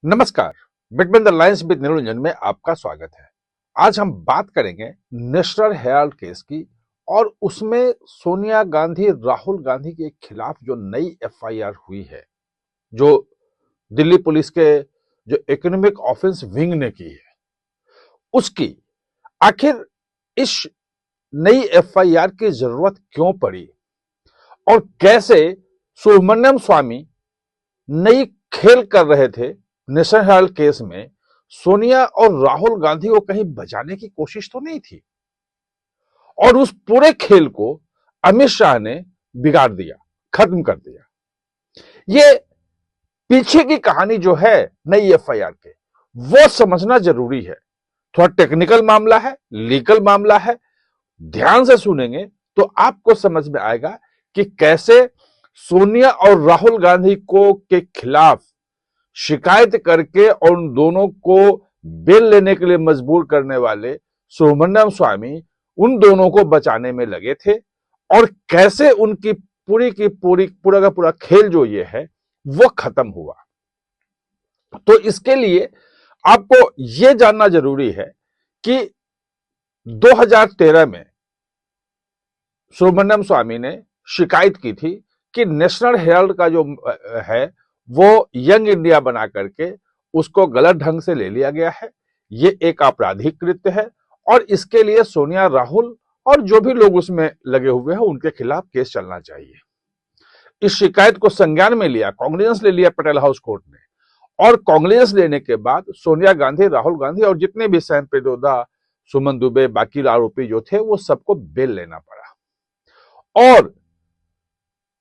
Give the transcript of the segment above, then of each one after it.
नमस्कार। Between the lines with Niranjan में आपका स्वागत है। आज हम बात करेंगे नेशनल हेराल्ड केस की और उसमें सोनिया गांधी राहुल गांधी के खिलाफ जो नई एफआईआर हुई है, जो दिल्ली पुलिस के जो इकोनॉमिक ऑफेंस विंग ने की है, उसकी आखिर इस नई एफआईआर की जरूरत क्यों पड़ी और कैसे सुब्रमण्यम स्वामी नई खेल कर रहे थे नेशनल हेराल्ड केस में। सोनिया और राहुल गांधी को कहीं बचाने की कोशिश तो नहीं थी और उस पूरे खेल को अमित शाह ने बिगाड़ दिया, खत्म कर दिया। ये पीछे की कहानी जो है नई एफआईआर के, वो समझना जरूरी है। थोड़ा टेक्निकल मामला है, लीगल मामला है। ध्यान से सुनेंगे तो आपको समझ में आएगा कि कैसे सोनिया और राहुल गांधी को के खिलाफ शिकायत करके और उन दोनों को बेल लेने के लिए मजबूर करने वाले सुब्रमण्यम स्वामी उन दोनों को बचाने में लगे थे और कैसे उनकी पूरी की पूरी पूरा का पूरा खेल जो ये है वो खत्म हुआ। तो इसके लिए आपको यह जानना जरूरी है कि 2013 में सुब्रमण्यम स्वामी ने शिकायत की थी कि नेशनल हेराल्ड का जो है वो यंग इंडिया बना करके उसको गलत ढंग से ले लिया गया है। ये एक आपराधिक कृत्य है और इसके लिए सोनिया, राहुल और जो भी लोग उसमें लगे हुए हैं उनके खिलाफ केस चलना चाहिए। इस शिकायत को संज्ञान में लिया, कॉग्निजेंस ले लिया पटेल हाउस कोर्ट ने, और कॉग्निजेंस लेने के बाद सोनिया गांधी, राहुल गांधी और जितने भी सैम पेदोदा, सुमन दुबे, बाकी आरोपी जो थे वो सबको बेल लेना पड़ा और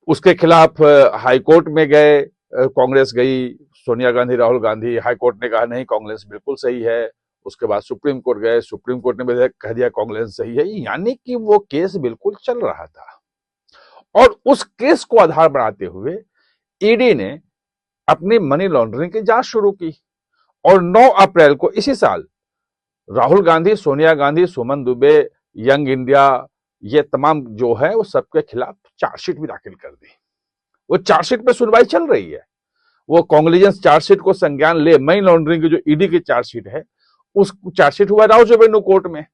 उसके खिलाफ हाईकोर्ट में गए। कांग्रेस गई, सोनिया गांधी, राहुल गांधी। हाईकोर्ट ने कहा नहीं, कांग्रेस बिल्कुल सही है। उसके बाद सुप्रीम कोर्ट गए, सुप्रीम कोर्ट ने भी कह दिया कांग्रेस सही है। यानी कि वो केस बिल्कुल चल रहा था और उस केस को आधार बनाते हुए ईडी ने अपनी मनी लॉन्ड्रिंग की जांच शुरू की और 9 अप्रैल को इसी साल राहुल गांधी, सोनिया गांधी, सुमन दुबे, यंग इंडिया, ये तमाम जो है वो सबके खिलाफ चार्जशीट भी दाखिल कर दी। वो चार्जशीट पे सुनवाई चल रही है। वो कॉग्निजेंस चार्जशीट को संज्ञान ले, मनी लॉन्ड्रिंग की जो ईडी की चार्जशीट है, उस चार्जशीट हुआ राउज एवेन्यू कोर्ट में,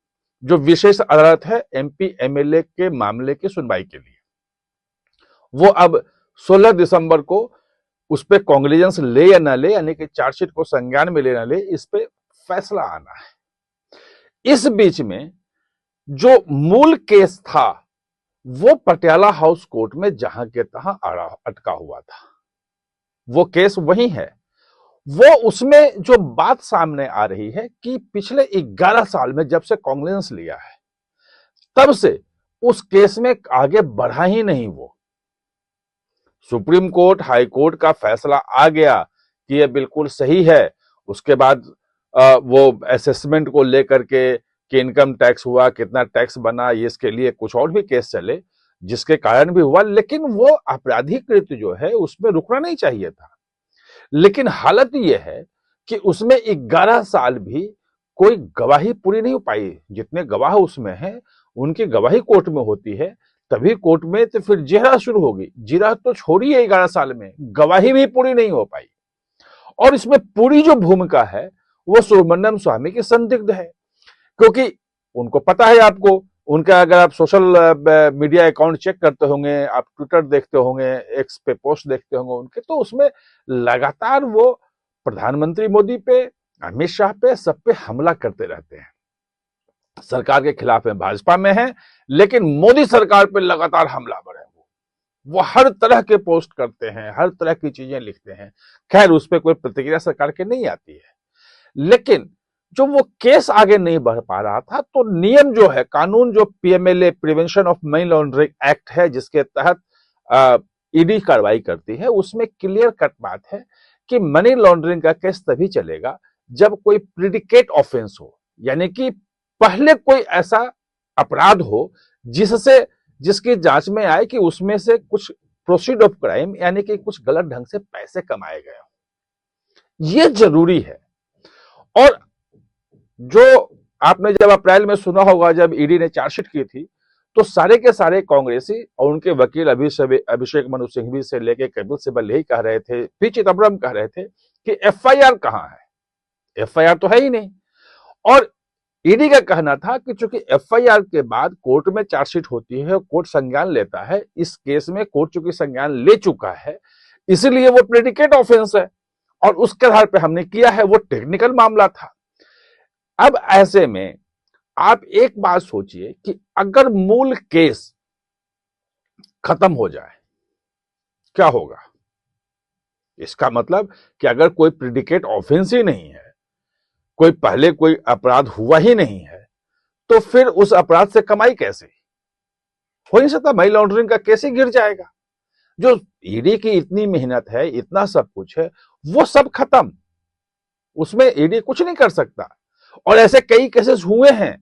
जो विशेष अदालत है एमपी एमएलए के मामले की सुनवाई के लिए। वो अब 16 दिसंबर को उस पर कॉग्निजेंस ले या ना ले, यानी कि चार्जशीट को संज्ञान में ले ना ले, इस पे फैसला आना है। इस बीच में जो मूल केस था वो पटियाला हाउस कोर्ट में जहां के तहां अटका हुआ था। वो केस वही है। वो उसमें जो बात सामने आ रही है कि पिछले 11 साल में जब से कॉग्निजेंस लिया है तब से उस केस में आगे बढ़ा ही नहीं। वो सुप्रीम कोर्ट, हाई कोर्ट का फैसला आ गया कि यह बिल्कुल सही है। उसके बाद वो असेसमेंट को लेकर के कि इनकम टैक्स हुआ, कितना टैक्स बना, ये इसके लिए कुछ और भी केस चले जिसके कारण भी हुआ, लेकिन वो आपराधिक कृत्य जो है उसमें रुकना नहीं चाहिए था। लेकिन हालत यह है कि उसमें 11 साल भी कोई गवाही पूरी नहीं हो पाई। जितने गवाह उसमें हैं उनकी गवाही कोर्ट में होती है, तभी कोर्ट में तो फिर जिरह शुरू होगी। जिरह तो छोड़िए, 11 साल में गवाही भी पूरी नहीं हो पाई। और इसमें पूरी जो भूमिका है वो सुब्रमण्यम स्वामी की संदिग्ध है, क्योंकि उनको पता है, आपको उनका अगर आप सोशल मीडिया अकाउंट चेक करते होंगे, आप ट्विटर देखते होंगे, एक्स पे पोस्ट देखते होंगे उनके, तो उसमें लगातार वो प्रधानमंत्री मोदी पे, अमित शाह पे, सब पे हमला करते रहते हैं। सरकार के खिलाफ में भाजपा में है, लेकिन मोदी सरकार पे लगातार हमलावर है। वो हर तरह के पोस्ट करते हैं, हर तरह की चीजें लिखते हैं। खैर, उस पर कोई प्रतिक्रिया सरकार की नहीं आती है। लेकिन जो वो केस आगे नहीं बढ़ पा रहा था, तो नियम जो है, कानून जो PMLA, prevention of money laundering act है, जिसके तहत ईडी कार्रवाई करती है, उसमें क्लियर कट बात है कि मनी लॉन्ड्रिंग का केस तभी चलेगा जब कोई प्रिडिकेट ऑफेंस हो, यानी कि पहले कोई ऐसा अपराध हो जिसकी जांच में आए कि उसमें से कुछ प्रोसीड ऑफ क्राइम, यानी कि कुछ गलत ढंग से पैसे कमाए गए हो। यह जरूरी है। और जो आपने जब अप्रैल में सुना होगा, जब ईडी ने चार्जशीट की थी, तो सारे के सारे कांग्रेसी और उनके वकील अभिषेक मनु सिंघवी से लेके कपिल सिब्बल यही कह रहे थे, पी चिदम्बरम कह रहे थे कि एफआईआर कहां है, एफआईआर तो है ही नहीं। और ईडी का कहना था कि चूंकि एफआईआर के बाद कोर्ट में चार्जशीट होती है, कोर्ट संज्ञान लेता है, इस केस में कोर्ट चूंकि संज्ञान ले चुका है, इसलिए वो प्रेडिकेट ऑफेंस है और उसके आधार पर हमने किया है, वो टेक्निकल मामला था। अब ऐसे में आप एक बात सोचिए कि अगर मूल केस खत्म हो जाए क्या होगा। इसका मतलब कि अगर कोई प्रेडिकेट ऑफेंस ही नहीं है, कोई पहले कोई अपराध हुआ ही नहीं है, तो फिर उस अपराध से कमाई कैसे, हो नहीं सकता। मनी लॉन्ड्रिंग का कैसे गिर जाएगा। जो ईडी की इतनी मेहनत है, इतना सब कुछ है, वो सब खत्म, उसमें ईडी कुछ नहीं कर सकता। और ऐसे कई केसेस हुए हैं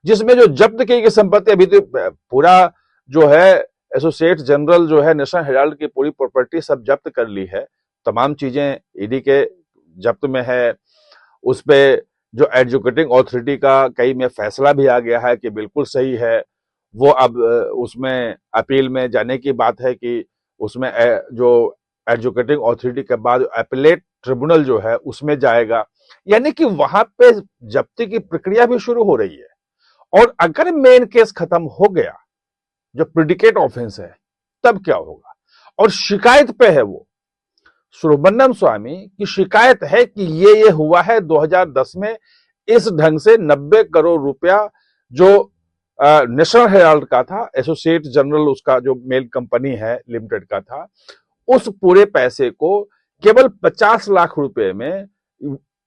जिसमें जो जब्त की गई संपत्ति, अभी तो पूरा जो है एसोसिएट जनरल जो है नेशनल हेराल्ड की पूरी प्रॉपर्टी सब जब्त कर ली है, तमाम चीजें ईडी के जब्त में है। उस पे जो एजुकेटिंग अथॉरिटी का कई में फैसला भी आ गया है कि बिल्कुल सही है। वो अब उसमें अपील में जाने की बात है कि उसमें जो एजुकेटिंग अथॉरिटी के बाद अपीलेट ट्रिब्यूनल जो है उसमें जाएगा, यानी कि वहां पे जब्ती की प्रक्रिया भी शुरू हो रही है। और अगर मेन केस खत्म हो गया, जो प्रेडिकेट ऑफेंस है, तब क्या होगा। और शिकायत पे है वो सुब्रमण्यम स्वामी की शिकायत है कि ये हुआ है 2010 में, इस ढंग से 90 करोड़ रुपया जो नेशनल हेराल्ड का था, एसोसिएट जनरल उसका जो मेल कंपनी है लिमिटेड का था, उस पूरे पैसे को केवल 50 लाख रुपए में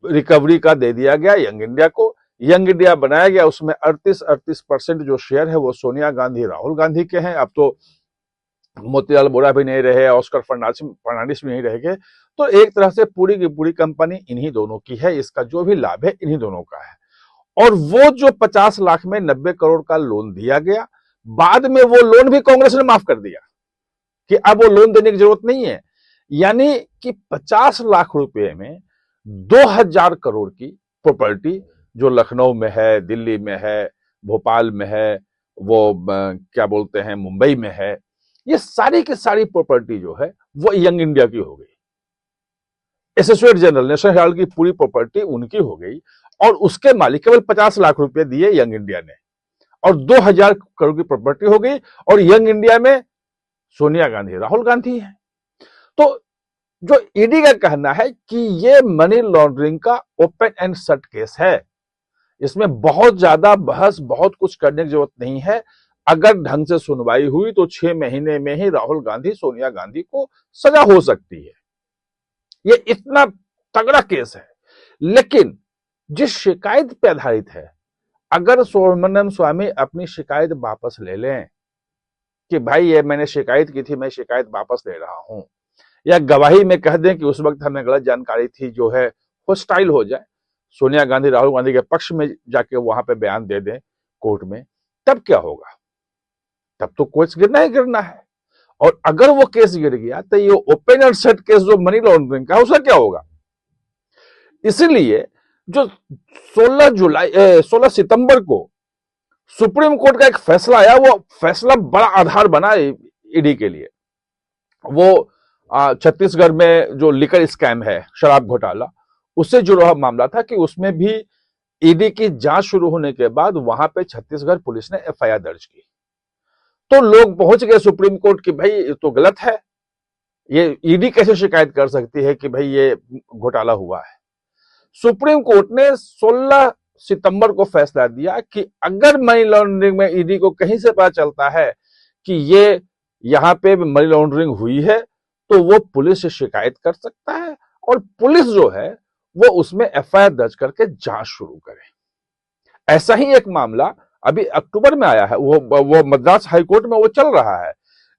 रिकवरी का दे दिया गया यंग इंडिया को। यंग इंडिया बनाया गया, उसमें 38% जो शेयर है वो सोनिया गांधी राहुल गांधी के हैं। अब तो मोतीलाल वोरा भी नहीं रहे, ऑस्कर फर्नांडिस भी नहीं रहेंगे, तो एक तरह से पूरी की पूरी कंपनी इन्हीं दोनों की है, इसका जो भी लाभ है इन्हीं दोनों का है। और वो जो 50 लाख में 90 करोड़ का लोन दिया गया, बाद में वो लोन भी कांग्रेस ने माफ कर दिया कि अब वो लोन देने की जरूरत नहीं है। यानी कि 50 लाख रुपए में 2000 करोड़ की प्रॉपर्टी जो लखनऊ में है, दिल्ली में है, भोपाल में है, वो क्या बोलते हैं मुंबई में है, ये सारी की सारी प्रॉपर्टी जो है वो यंग इंडिया की हो गई। एसोसिएट जनरल नेशनल हेराल्ड की पूरी प्रॉपर्टी उनकी हो गई और उसके मालिक केवल 50 लाख रुपए दिए यंग इंडिया ने, और 2000 करोड़ की प्रॉपर्टी हो गई। और यंग इंडिया में सोनिया गांधी राहुल गांधी है। तो जो ईडी का कहना है कि ये मनी लॉन्ड्रिंग का ओपन एंड शट केस है, इसमें बहुत ज्यादा बहस, बहुत कुछ करने की जरूरत नहीं है। अगर ढंग से सुनवाई हुई तो 6 महीने में ही राहुल गांधी सोनिया गांधी को सजा हो सकती है। ये इतना तगड़ा केस है। लेकिन जिस शिकायत पे आधारित है, अगर सुब्रमण्यम स्वामी अपनी शिकायत वापस ले लें कि भाई ये मैंने शिकायत की थी, मैं शिकायत वापस ले रहा हूं, या गवाही में कह दें कि उस वक्त हमें गलत जानकारी थी, जो है होस्टाइल हो जाए, सोनिया गांधी राहुल गांधी के पक्ष में जाके वहां पे बयान दे दें कोर्ट में, तब क्या होगा। तब तो केस गिरना ही गिरना है। और अगर वो केस गिर गया तो ये ओपन एंड शट केस जो मनी लॉन्ड्रिंग का, उसका क्या होगा। इसीलिए जो 16 सितंबर को सुप्रीम कोर्ट का एक फैसला आया, वो फैसला बड़ा आधार बना ईडी के लिए। वो छत्तीसगढ़ में जो लिकर स्कैम है, शराब घोटाला, उससे जुड़ा मामला था कि उसमें भी ईडी की जांच शुरू होने के बाद वहां पे छत्तीसगढ़ पुलिस ने एफआईआर दर्ज की। तो लोग पहुंच गए सुप्रीम कोर्ट कि भाई ये तो गलत है, ये ईडी कैसे शिकायत कर सकती है कि भाई ये घोटाला हुआ है। सुप्रीम कोर्ट ने 16 सितंबर को फैसला दिया कि अगर मनी लॉन्ड्रिंग में ईडी को कहीं से पता चलता है कि ये यहां पे मनी लॉन्ड्रिंग हुई है, तो वो पुलिस से शिकायत कर सकता है और पुलिस जो है वो उसमें एफआईआर दर्ज करके जांच शुरू करे। ऐसा ही एक मामला अभी अक्टूबर में आया है, वो मद्रास हाईकोर्ट में वो चल रहा है,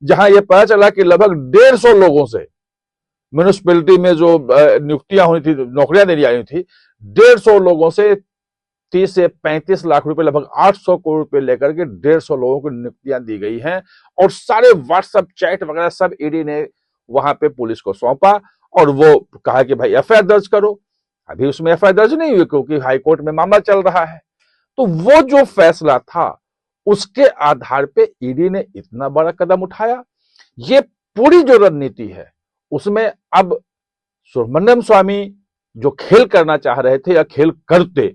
जहां ये पता चला कि लगभग 150 लोगों से म्यूनिसिपैलिटी में जो नियुक्तियां हुई थी, नौकरियां देनी आई थी, 150 लोगों से 30 से 35 लाख रुपए, लगभग 800 करोड़ रुपए लेकर के 150 लोगों को नियुक्तियां दी गई हैं। और सारे व्हाट्सएप चैट वगैरह सब ईडी ने वहां पे पुलिस को सौंपा और वो कहा कि भाई एफआईआर दर्ज करो। अभी उसमें एफआईआर दर्ज नहीं हुई क्योंकि हाईकोर्ट में मामला चल रहा है। तो वो जो फैसला था उसके आधार पे ईडी ने इतना बड़ा कदम उठाया। ये पूरी जो रणनीति है उसमें अब सुब्रमण्यम स्वामी जो खेल करना चाह रहे थे या खेल करते,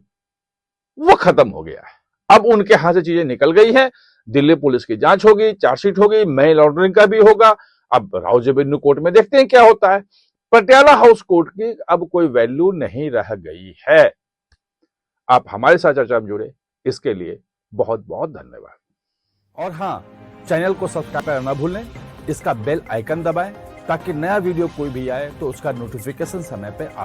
वो खत्म हो गया है। अब उनके हाथ से चीजें निकल गई हैं। दिल्ली पुलिस की जांच होगी, चार्जशीट होगी, मनी लॉन्ड्रिंग का भी होगा। अब राउज एवेन्यू कोर्ट में देखते हैं क्या होता है। पटियाला हाउस कोर्ट की अब कोई वैल्यू नहीं रह गई है। आप हमारे साथ चर्चा में जुड़े, इसके लिए बहुत बहुत धन्यवाद। और हाँ, चैनल को सब्सक्राइब करना ना भूलें, इसका बेल आइकन दबाएं ताकि नया वीडियो कोई भी आए तो उसका नोटिफिकेशन समय पे